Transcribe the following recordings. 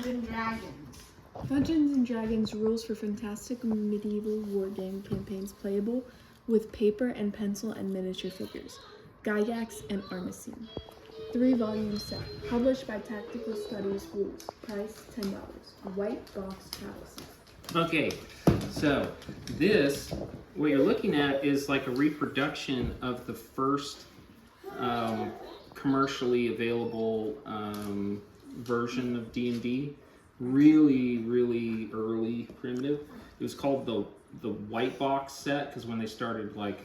and Dragons. Dungeons and Dragons rules for fantastic medieval wargame campaigns playable with paper and pencil and miniature figures, Gygax and Armacene. 3-volume set, published by Tactical Studies Rules. Price $10. White box travel set. Okay, so this, what you're looking at is like a reproduction of the first commercially available version of D&D. Really early primitive. It was called the white box set because when they started like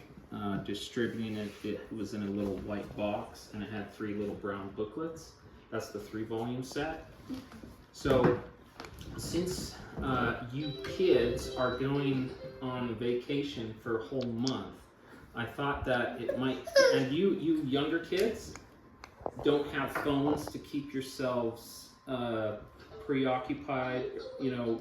distributing it, it was in a little white box and it had 3 little brown booklets. That's the 3-volume set. So since you kids are going on vacation for a whole month, I thought that it might, and you younger kids don't have phones to keep yourselves preoccupied, you know,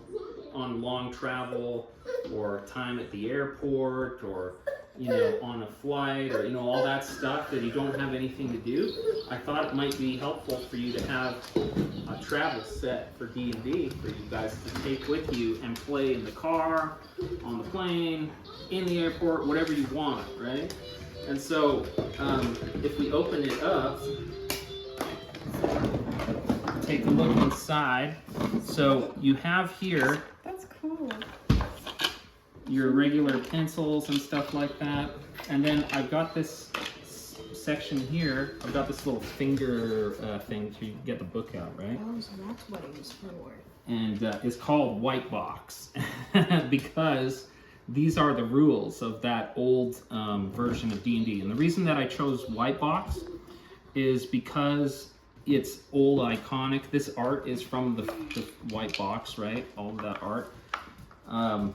on long travel or time at the airport or, you know, on a flight or, you know, all that stuff that you don't have anything to do. I thought it might be helpful for you to have a travel set for D&D for you guys to take with you and play in the car, on the plane, in the airport, whatever you want, right? And so if we open it up, take a look inside. So you have here, That's cool. your regular pencils and stuff like that. And then I've got this section here. I've got this little finger thing to get the book out, right? Oh, so that's what it was for. And it's called White Box because these are the rules of that old version of D&D. And the reason that I chose White Box is because it's old, iconic. This art is from the White Box, right? All of that art. Why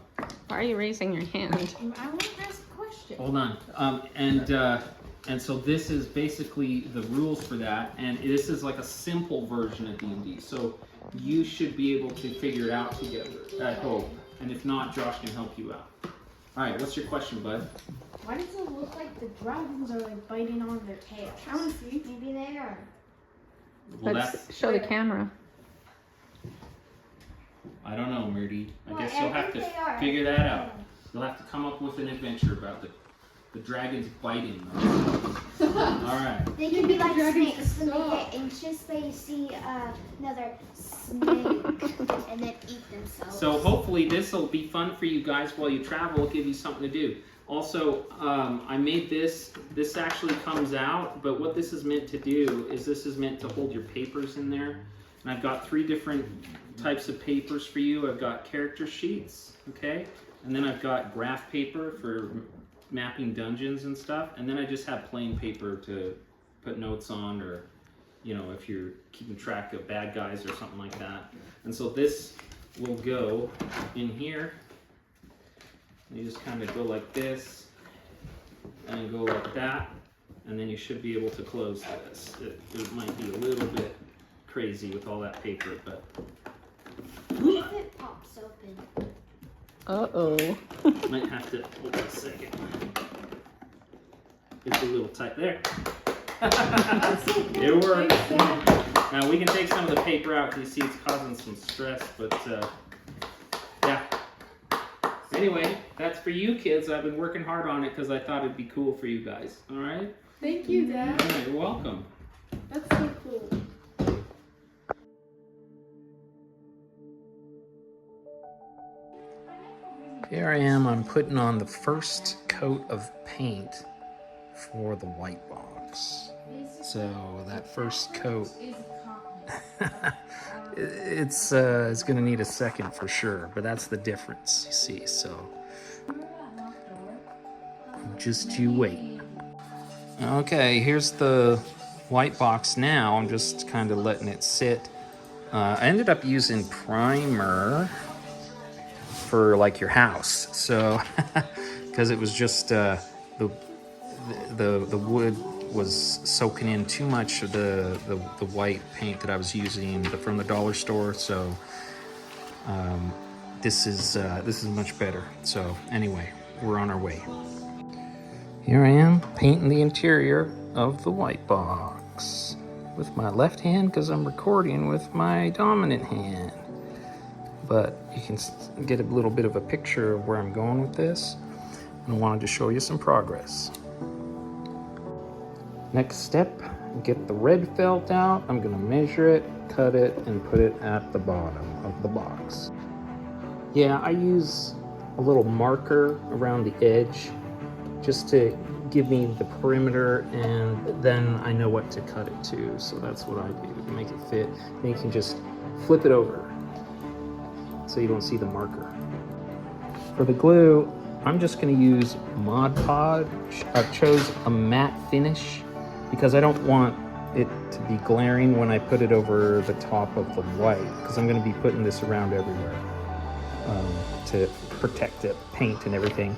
are you raising your hand? I want to ask a question. Hold on. And so this is basically the rules for that, and this is like a simple version of D&D. So you should be able to figure it out together, I hope. And if not, Josh can help you out. All right, what's your question, bud? Why does it look like the dragons are like biting on their tails? I want to see. Maybe they are. Well, Let's show the camera. I don't know, Murdy. I Well, guess you'll I have think to they are. figure that out. You'll have to come up with an adventure about the dragons biting them. All right. They can be like Dragons snakes. When they suck. get anxious, they see another snake and then eat themselves. So hopefully this will be fun for you guys while you travel. It'll give you something to do. Also, I made this. This actually comes out, but what this is meant to do is this is meant to hold your papers in there. And I've got 3 different types of papers for you. I've got character sheets, okay? And then I've got graph paper for mapping dungeons and stuff. And then I just have plain paper to put notes on, or, you know, if you're keeping track of bad guys or something like that. And so this will go in here. You just kind of go like this and go like that, and then you should be able to close this. It might be a little bit crazy with all that paper, but What if it pops open? Uh-oh. might have to hold on a second. It's a little tight there. It worked. Now we can take some of the paper out because you see it's causing some stress, but yeah. Anyway, that's for you kids. I've been working hard on it because I thought it'd be cool for you guys. All right? Thank you, Dad. Yeah, you're welcome. That's so cool. Here I am, I'm putting on the first coat of paint for the white box. So that first coat, it's gonna need a second for sure, but that's the difference, you see, so just you wait. Okay, here's the white box now. I'm just kind of letting it sit. I ended up using primer for like your house, so because it was just the wood was soaking in too much of the white paint that I was using from the dollar store. So this is much better. So anyway, we're on our way. Here I am painting the interior of the white box. with my left hand because I'm recording with my dominant hand. But you can get a little bit of a picture of where I'm going with this, and I wanted to show you some progress. Next step, get the red felt out. I'm gonna measure it, cut it, and put it at the bottom of the box. Yeah, I use a little marker around the edge just to give me the perimeter, and then I know what to cut it to. So that's what I do to make it fit. Then you can just flip it over so you don't see the marker. For the glue, I'm just gonna use Mod Podge. I've chose a matte finish because I don't want it to be glaring when I put it over the top of the white, because I'm gonna be putting this around everywhere to protect it, paint and everything.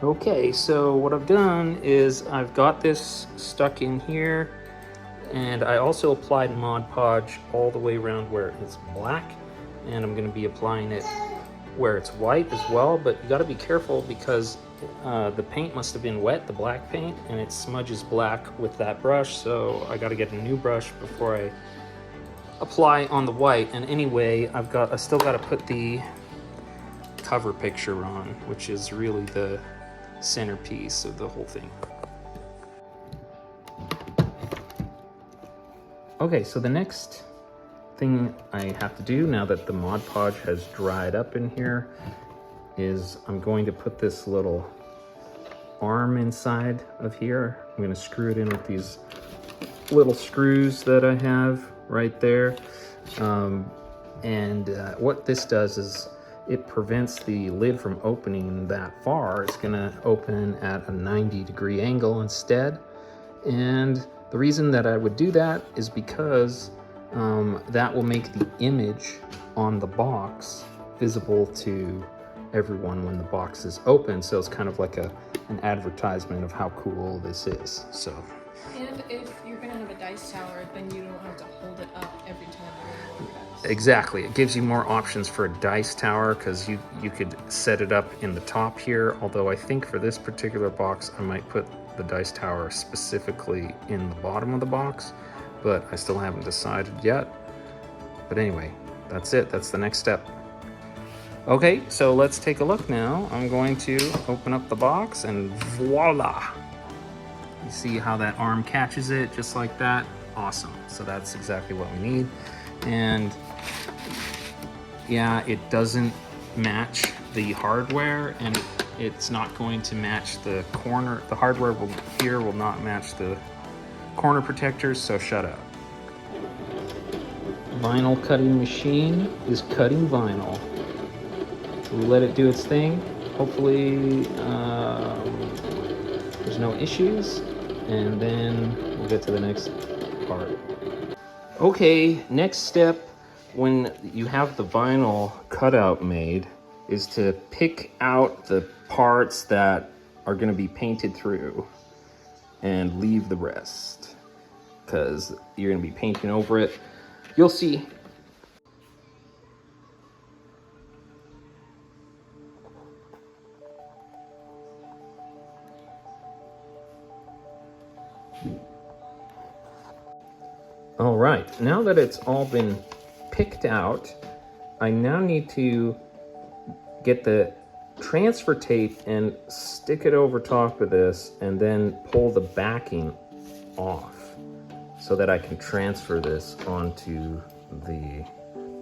Okay, so what I've done is I've got this stuck in here, and I also applied Mod Podge all the way around where it's black, and I'm gonna be applying it where it's white as well, but you gotta be careful because the paint must have been wet, the black paint, and it smudges black with that brush, so I gotta get a new brush before I apply on the white. And anyway, I still gotta put the cover picture on, which is really the centerpiece of the whole thing. Okay, so the next thing I have to do now that the Mod Podge has dried up in here is I'm going to put this little arm inside of here. I'm going to screw it in with these little screws that I have right there. What this does is it prevents the lid from opening that far. It's going to open at a 90-degree angle instead. And the reason that I would do that is because that will make the image on the box visible to everyone when the box is open. So it's kind of like an advertisement of how cool this is. So. And if you're gonna have a dice tower, then you don't have to hold it up every time you roll dice. Exactly. It gives you more options for a dice tower because you could set it up in the top here. Although I think for this particular box, I might put the dice tower specifically in the bottom of the box, but I still haven't decided yet. But anyway, that's it. That's the next step. Okay, so let's take a look now. I'm going to open up the box and voila! You see how that arm catches it just like that? Awesome. So that's exactly what we need. And yeah, it doesn't match the hardware, and it's not going to match the corner. The hardware here will not match the corner protectors, so shut up. Vinyl cutting machine is cutting vinyl. We let it do its thing. Hopefully there's no issues, and then we'll get to the next part. Okay, next step when you have the vinyl cutout made is to pick out the parts that are going to be painted through and leave the rest, because you're going to be painting over it. You'll see. All right, now that it's all been picked out, I now need to get the transfer tape and stick it over top of this and then pull the backing off so that I can transfer this onto the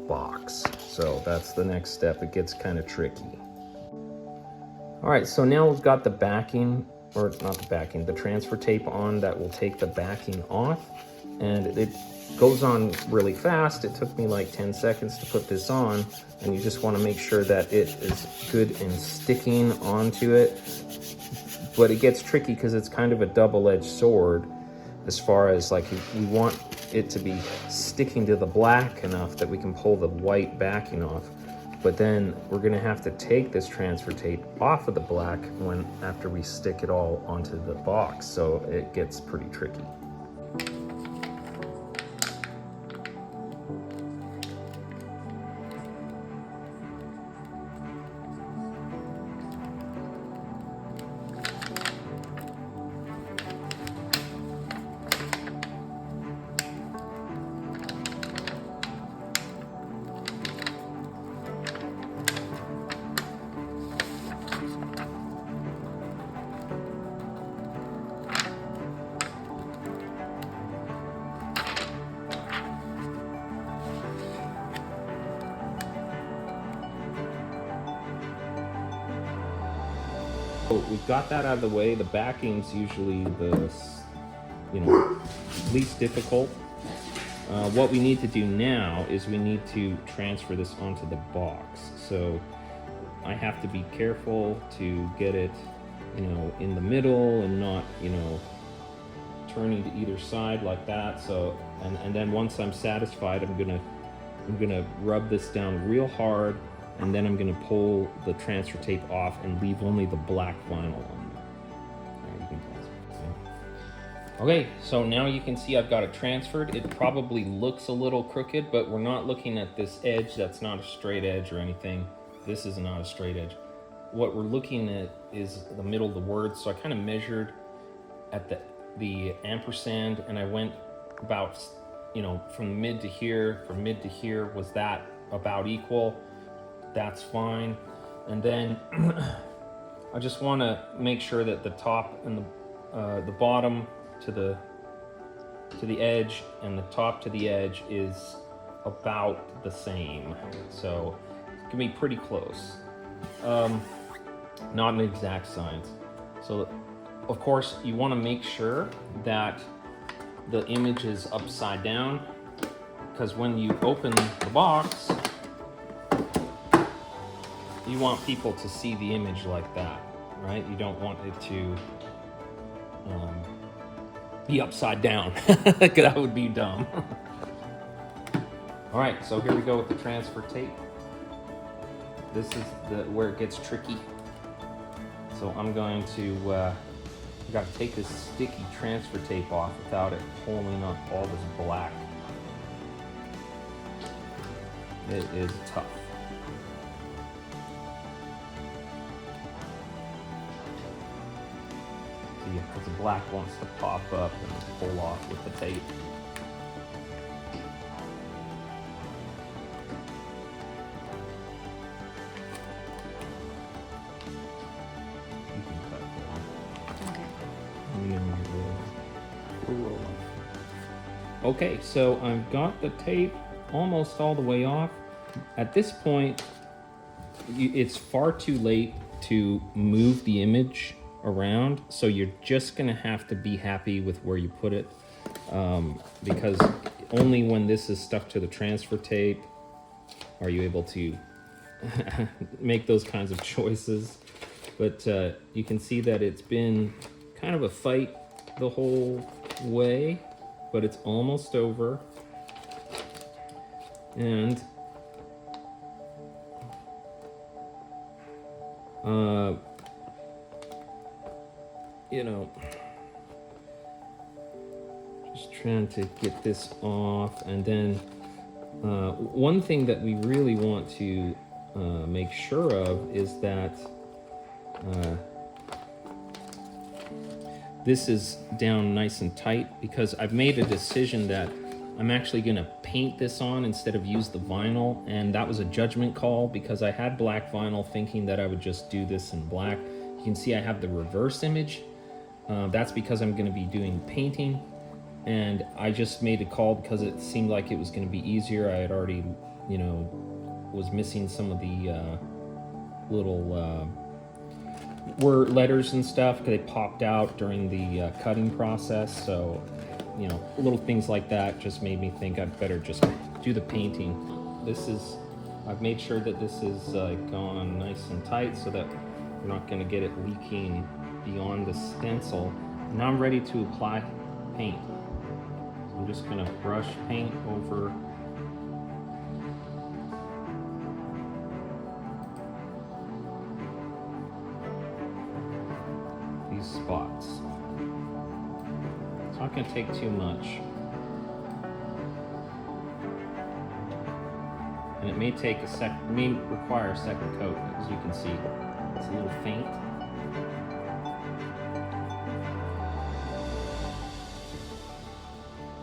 box. So that's the next step. It gets kind of tricky. All right, so now we've got the backing, or not the backing, the transfer tape on that will take the backing off. And it goes on really fast. It took me like 10 seconds to put this on, and you just want to make sure that it is good and sticking onto it. But it gets tricky because it's kind of a double-edged sword as far as like we want it to be sticking to the black enough that we can pull the white backing off. But then we're gonna have to take this transfer tape off of the black after we stick it all onto the box. So it gets pretty tricky. so we've got that out of the way. The backing's usually the, least difficult. What we need to do now is we need to transfer this onto the box. So I have to be careful to get it, in the middle and not, turning to either side like that. So, and then once I'm satisfied, I'm gonna rub this down real hard, and then I'm gonna pull the transfer tape off and leave only the black vinyl on. There, you can pause it. Okay, so now you can see I've got it transferred. It probably looks a little crooked, but we're not looking at this edge. That's not a straight edge or anything. This is not a straight edge. What we're looking at is the middle of the word. So I kind of measured at the ampersand, and I went about, from mid to here, from mid to here. Was that about equal? That's fine. And then I just want to make sure that the top and the bottom to the edge and the top to the edge is about the same. So it can be pretty close. Not an exact science. So of course you want to make sure that the image is upside down, because when you open the box, you want people to see the image like that, right? You don't want it to be upside down. That would be dumb. All right, so here we go with the transfer tape. This is where it gets tricky. So I'm going to, I got to take this sticky transfer tape off without it pulling up all this black. It is tough. See, because the black wants to pop up and pull off with the tape. Okay, so I've got the tape almost all the way off. At this point, it's far too late to move the image around, so you're just gonna have to be happy with where you put it, because only when this is stuck to the transfer tape are you able to make those kinds of choices. But you can see that it's been kind of a fight the whole way, but it's almost over. And just trying to get this off. And then one thing that we really want to make sure of is that this is down nice and tight, because I've made a decision that I'm actually gonna paint this on instead of use the vinyl, and that was a judgment call because I had black vinyl thinking that I would just do this in black. You can see I have the reverse image. That's because I'm gonna be doing painting, and I just made a call because it seemed like it was gonna be easier. I had already, was missing some of the little word letters and stuff because they popped out during the cutting process. So, little things like that just made me think I'd better just do the painting. I've made sure that this is gone nice and tight so that we're not going to get it leaking beyond the stencil. Now I'm ready to apply paint. So I'm just going to brush paint over these spots. It's not going to take too much. And it may take may require a second coat, as you can see. It's a little faint.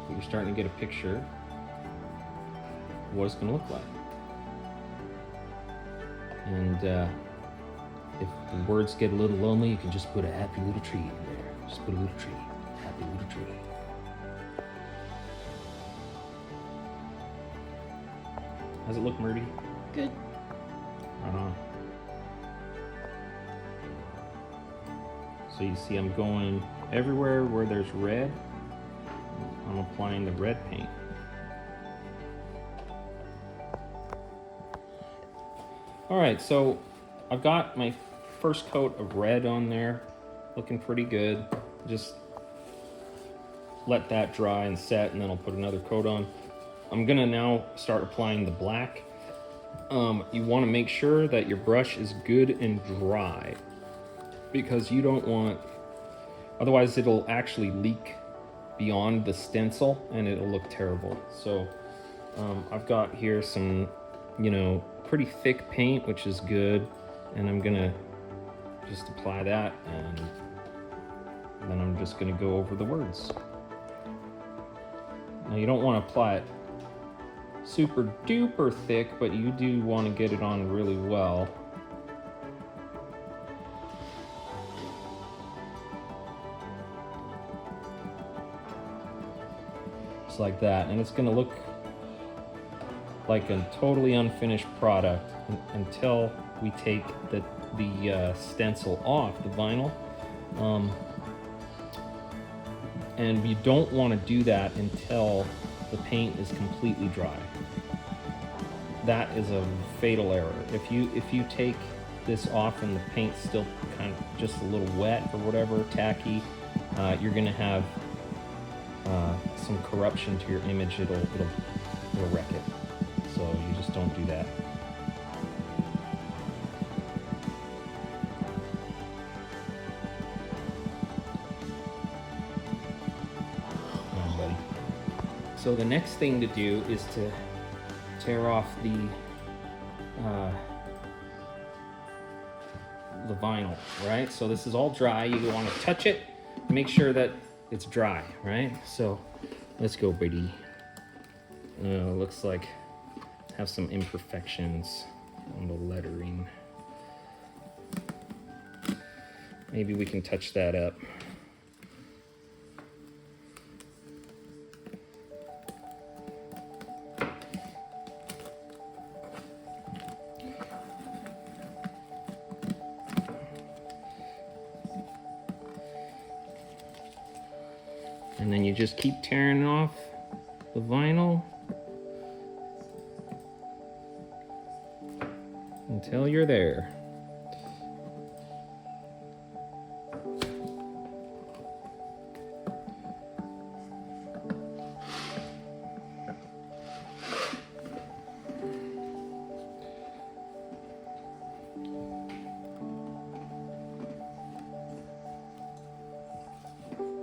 But you're starting to get a picture of what it's going to look like. And if the words get a little lonely, you can just put a happy little tree in there. Just put a little tree. Happy little tree. How's it look, Murdy? Good. Right on. So you see I'm going everywhere where there's red, I'm applying the red paint. All right, so I've got my first coat of red on there, looking pretty good. Just let that dry and set, and then I'll put another coat on. I'm gonna now start applying the black. You wanna make sure that your brush is good and dry, because you don't want, otherwise it'll actually leak beyond the stencil and it'll look terrible. So I've got here some, pretty thick paint, which is good, and I'm gonna just apply that, and then I'm just gonna go over the words. Now you don't want to apply it super duper thick, but you do want to get it on really well. Just like that, and it's gonna look like a totally unfinished product until we take the stencil off the vinyl. And you don't want to do that until the paint is completely dry. That is a fatal error. If you take this off and the paint's still kind of just a little wet or whatever, tacky, you're gonna have some corruption to your image. It'll wreck it. So you just don't do that. So the next thing to do is to tear off the vinyl, right? So this is all dry. You want to touch it, make sure that it's dry, right? So let's go, buddy. Looks like have some imperfections on the lettering. Maybe we can touch that up. And then you just keep tearing off the vinyl until you're there.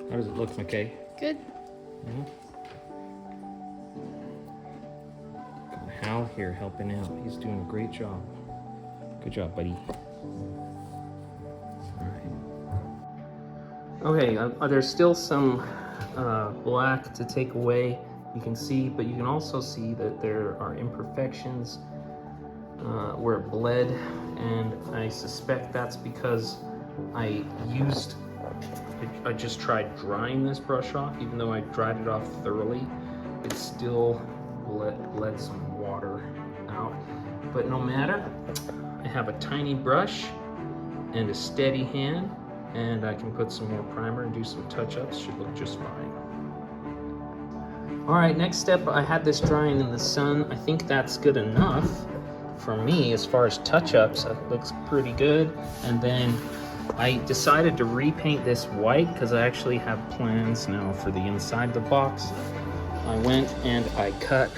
How does it look, McKay? Good. Yeah. Got Hal here helping out. He's doing a great job. Good job, buddy. All right. Okay, there's still some black to take away. You can see, but you can also see that there are imperfections where it bled, and I suspect that's because I just tried drying this brush off. Even though I dried it off thoroughly, it still bled some water out. But no matter, I have a tiny brush and a steady hand, and I can put some more primer and do some touch-ups. Should look just fine. All right, next step, I had this drying in the sun. I think that's good enough for me as far as touch-ups. It looks pretty good. And then I decided to repaint this white because I actually have plans now for the inside of the box. I went and I cut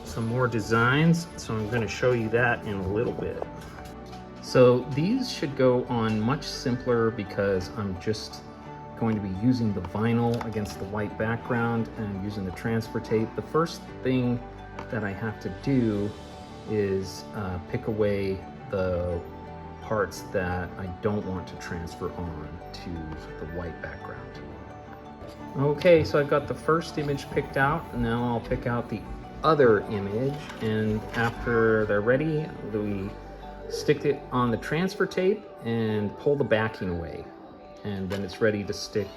some more designs, so I'm going to show you that in a little bit. So these should go on much simpler because I'm just going to be using the vinyl against the white background and using the transfer tape. The first thing that I have to do is pick away the parts that I don't want to transfer on to the white background. Okay, so I've got the first image picked out. Now I'll pick out the other image, and after they're ready, we stick it on the transfer tape and pull the backing away, and then it's ready to stick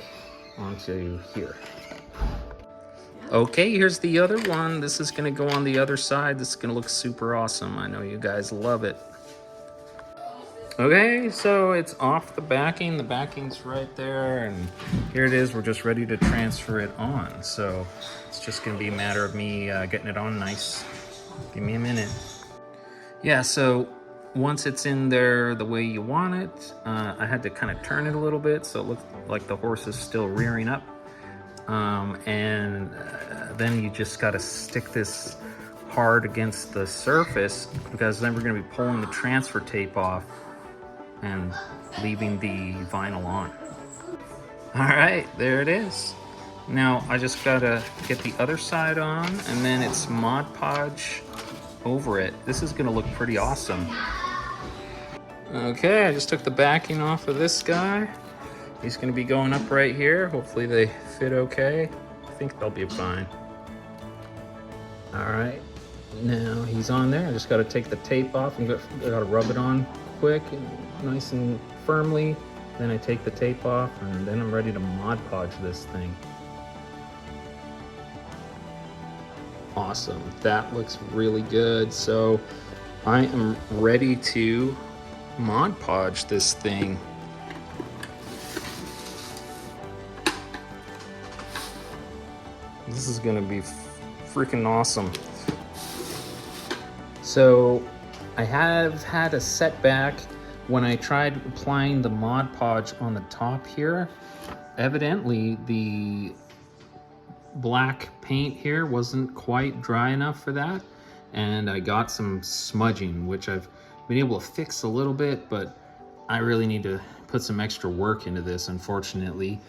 onto here. Okay, here's the other one. This is gonna go on the other side. This is gonna look super awesome. I know you guys love it. Okay, so it's off the backing. The backing's right there, and here it is. We're just ready to transfer it on. So it's just gonna be a matter of me getting it on nice. Give me a minute. Yeah, so once it's in there the way you want it, I had to kind of turn it a little bit so it looks like the horse is still rearing up. Then you just gotta stick this hard against the surface, because then we're gonna be pulling the transfer tape off and leaving the vinyl on. All right, there it is. Now I just gotta get the other side on, and then it's Mod Podge over it. This is gonna look pretty awesome. Okay, I just took the backing off of this guy. He's gonna be going up right here. Hopefully they fit okay. I think they'll be fine. All right, now he's on there. I just gotta take the tape off and gotta rub it on quick and nice and firmly. Then I take the tape off, and then I'm ready to Mod Podge this thing. Awesome, that looks really good. So I am ready to Mod Podge this thing. This is gonna be freaking awesome. So I have had a setback when I tried applying the Mod Podge on the top here. Evidently the black paint here wasn't quite dry enough for that, and I got some smudging, which I've been able to fix a little bit, but I really need to put some extra work into this, unfortunately,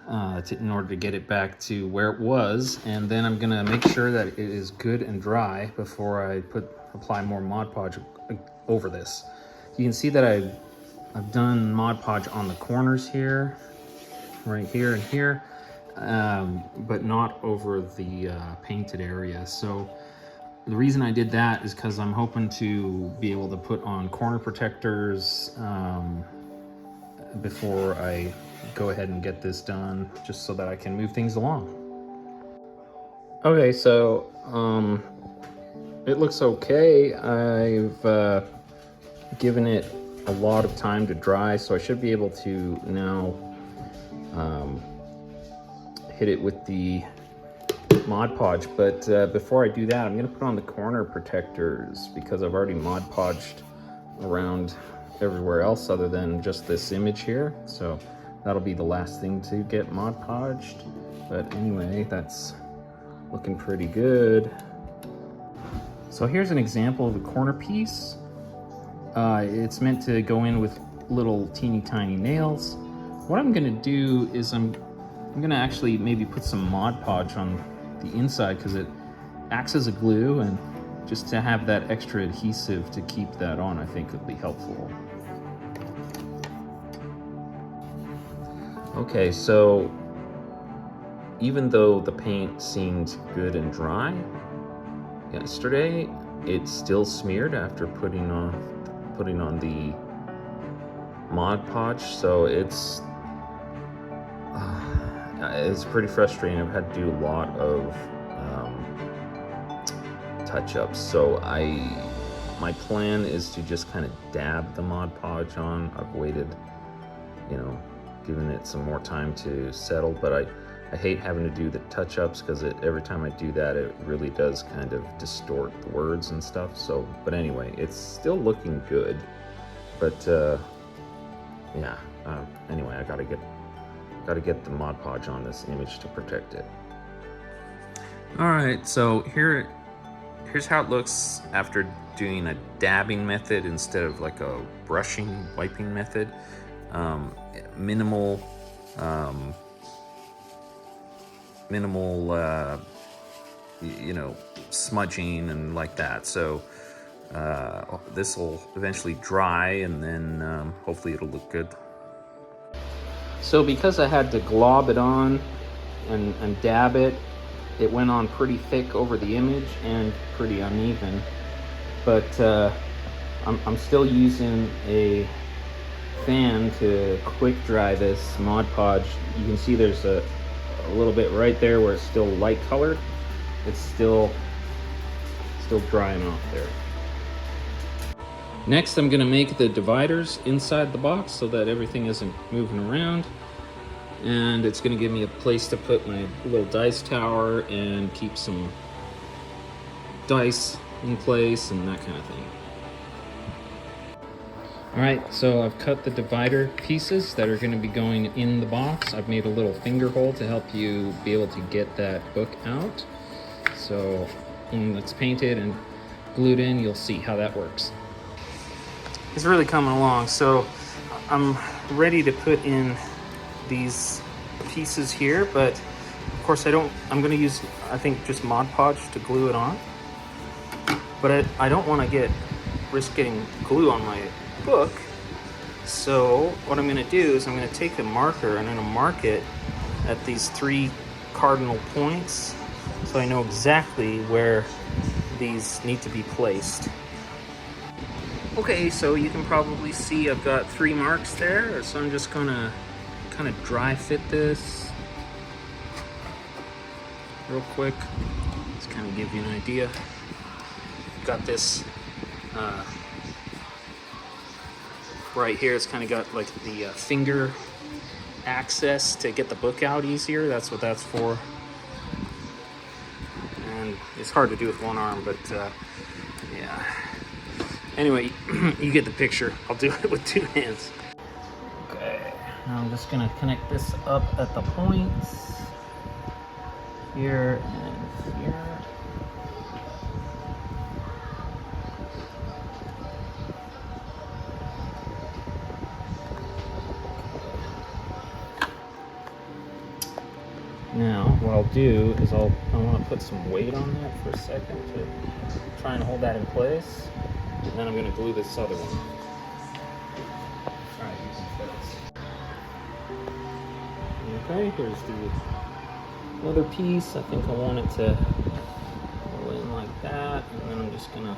in order to get it back to where it was. And then I'm gonna make sure that it is good and dry before I apply more Mod Podge over this. You can see that I've done Mod Podge on the corners here, right here and here, but not over the painted area. So the reason I did that is because I'm hoping to be able to put on corner protectors before I go ahead and get this done, just so that I can move things along. Okay, so it looks okay. I've given it a lot of time to dry, so I should be able to now hit it with the Mod Podge. But before I do that, I'm gonna put on the corner protectors, because I've already Mod Podged around everywhere else other than just this image here. So that'll be the last thing to get Mod Podged. But anyway, that's looking pretty good. So here's an example of a corner piece. It's meant to go in with little teeny tiny nails. What I'm gonna do is I'm gonna actually maybe put some Mod Podge on the inside, because it acts as a glue, and just to have that extra adhesive to keep that on, I think would be helpful. Okay, so even though the paint seemed good and dry yesterday, it still smeared after putting on the Mod Podge. So it's pretty frustrating. I've had to do a lot of touch-ups. So my plan is to just kind of dab the Mod Podge on. I've waited, giving it some more time to settle, but I hate having to do the touch-ups, because every time I do that, it really does kind of distort the words and stuff. So, but anyway, it's still looking good. But anyway, I gotta get the Mod Podge on this image to protect it. All right, so here's how it looks after doing a dabbing method instead of like a brushing, wiping method. Minimal smudging and like that. So this will eventually dry, and then hopefully it'll look good. So because I had to glob it on and dab it, it went on pretty thick over the image and pretty uneven. But I'm still using a fan to quick dry this Mod Podge. You can see there's a little bit right there where it's still light colored. It's still drying off there. Next, I'm gonna make the dividers inside the box so that everything isn't moving around. And it's gonna give me a place to put my little dice tower and keep some dice in place and that kind of thing. All right, so I've cut the divider pieces that are gonna be going in the box. I've made a little finger hole to help you be able to get that book out. So when it's painted and glued in, you'll see how that works. It's really coming along. So I'm ready to put in these pieces here, but of course I'm gonna use, I think, just Mod Podge to glue it on. But I don't wanna risk getting glue on my book. So what I'm gonna do is I'm gonna take a marker and I'm gonna mark it at these 3 cardinal points so I know exactly where these need to be placed. Okay, so you can probably see I've got 3 marks there, so I'm just gonna kind of dry fit this real quick. Just kind of give you an idea. Got this right here. It's kind of got like the finger access to get the book out easier. That's what that's for. And it's hard to do with one arm, but yeah. Anyway, you get the picture. I'll do it with 2 hands. Okay, now I'm just gonna connect this up at the points here and here. Now, what I'll do is I want to put some weight on that for a second to try and hold that in place. And then I'm going to glue this other one. Alright, use some fits. Okay, here's the other piece. I think I want it to go in like that. And then I'm just going to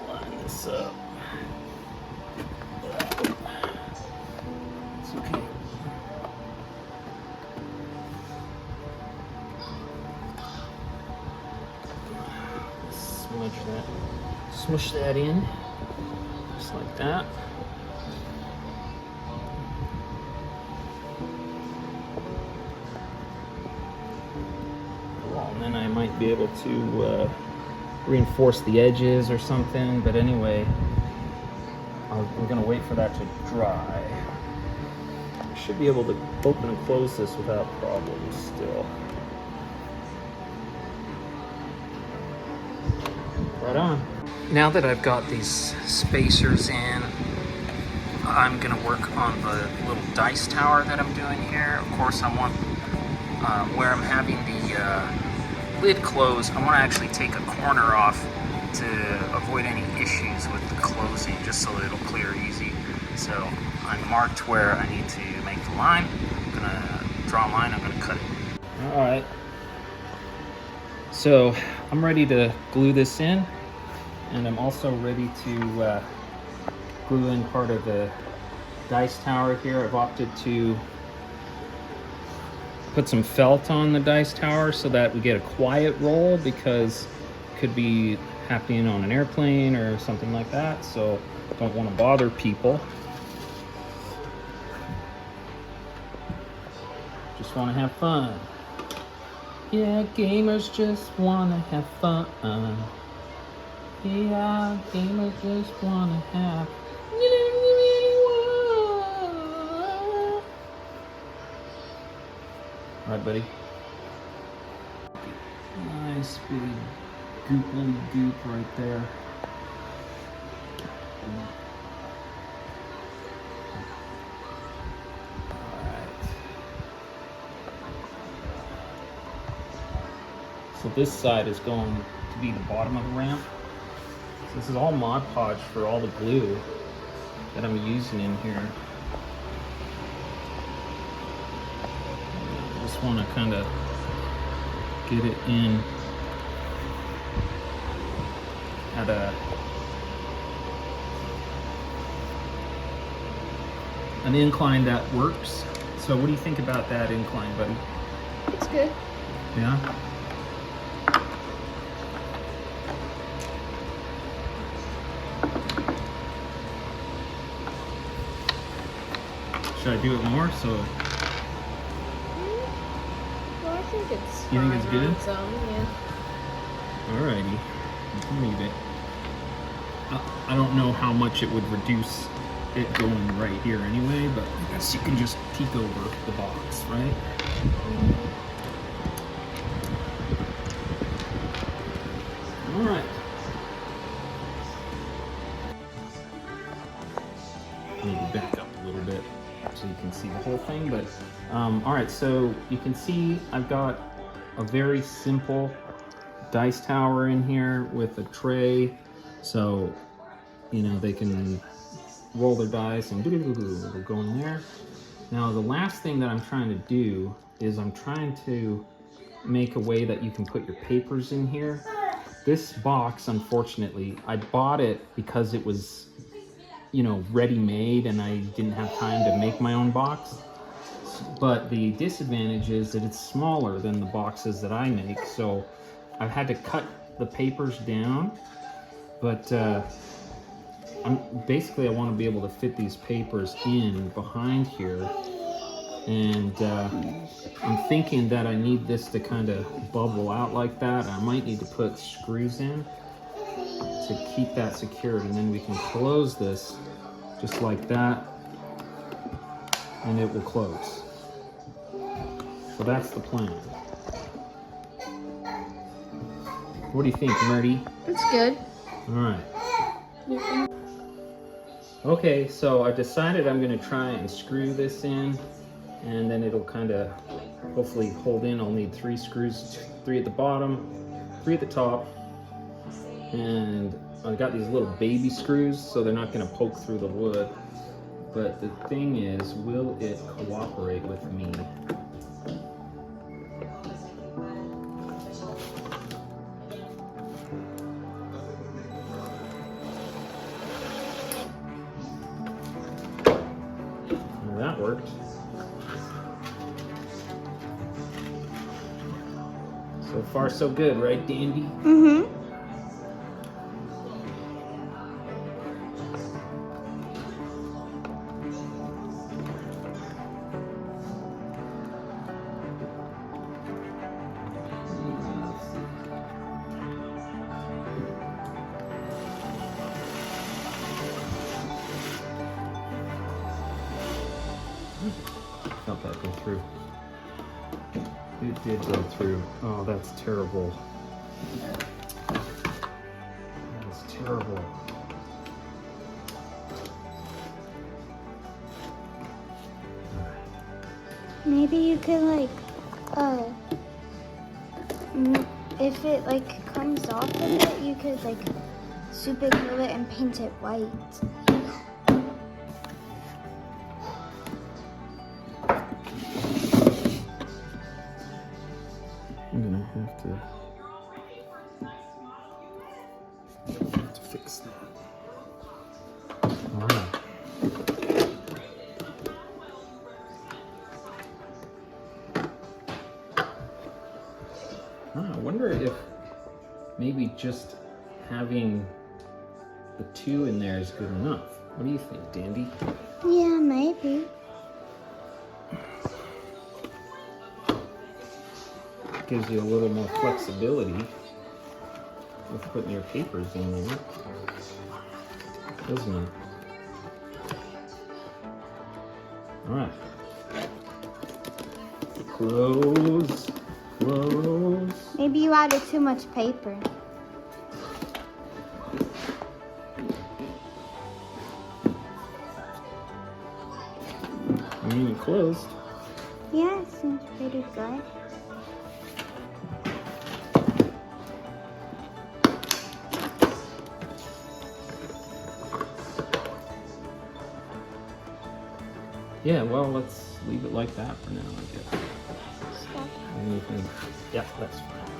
line this up. It's okay. Smush that in, just like that. Well, and then I might be able to reinforce the edges or something, but anyway, we're gonna wait for that to dry. I should be able to open and close this without problems still. Right on. Now that I've got these spacers in, I'm gonna work on the little dice tower that I'm doing here. Of course, I want, where I'm having the lid closed, I wanna actually take a corner off to avoid any issues with the closing, just so that it'll clear easy. So I marked where I need to make the line. I'm gonna draw a line, I'm gonna cut it. All right. So I'm ready to glue this in, and I'm also ready to glue in part of the dice tower here. I've opted to put some felt on the dice tower so that we get a quiet roll, because it could be happening on an airplane or something like that, so don't want to bother people. Just want to have fun. Yeah, gamers just wanna have fun. Yeah, gamers just wanna have. Alright, buddy. Nice big gooply goop right there. So this side is going to be the bottom of the ramp. So this is all Mod Podge for all the glue that I'm using in here. I just want to kind of get it in at an incline that works. So what do you think about that incline, buddy? It's good. Yeah? Should I do it more? So Well, I think it's You think it's fine on good? its own, yeah. alrighty, you can leave it. I don't know how much it would reduce it going right here anyway, but I guess you can just peek over the box, right? Alright. Maybe back up a little bit so you can see the whole thing, but alright, so you can see I've got a very simple dice tower in here with a tray, so you know they can roll their dice and it'll go in there. Now the last thing that I'm trying to do is I'm trying to make a way that you can put your papers in here. This box, unfortunately, I bought it because it was, you know, ready-made and I didn't have time to make my own box. But the disadvantage is that it's smaller than the boxes that I make, so I've had to cut the papers down. But basically I want to be able to fit these papers in behind here, and I'm thinking that I need this to kind of bubble out like that. I might need to put screws in to keep that secured, and then we can close this just like that and it will close. So that's the plan. What do you think, Murdy? It's good. All right. Okay, so I've decided I'm going to try and screw this in, and then it'll kind of hopefully hold in. I'll need 3 screws, 3 at the bottom, 3 at the top, and I've got these little baby screws, so they're not going to poke through the wood. But the thing is, will it cooperate with me? That worked. So far so good, right, Dandy? Mm-hmm. Felt that go through. It did go through. Oh, that's terrible. That's terrible. Maybe you could like, if it like comes off of it, you could like super glue it and paint it white. I'm gonna have to fix that. All right. I wonder if maybe just having the 2 in there is good enough. What do you think, Dandy? Yeah, maybe. Gives you a little more flexibility with putting your papers in there, doesn't it? All right. Close, close. Maybe you added too much paper. I mean, it closed. Yeah, it seems pretty good. Yeah, well, let's leave it like that for now, I guess. Stop. Anything? Yeah, that's fine.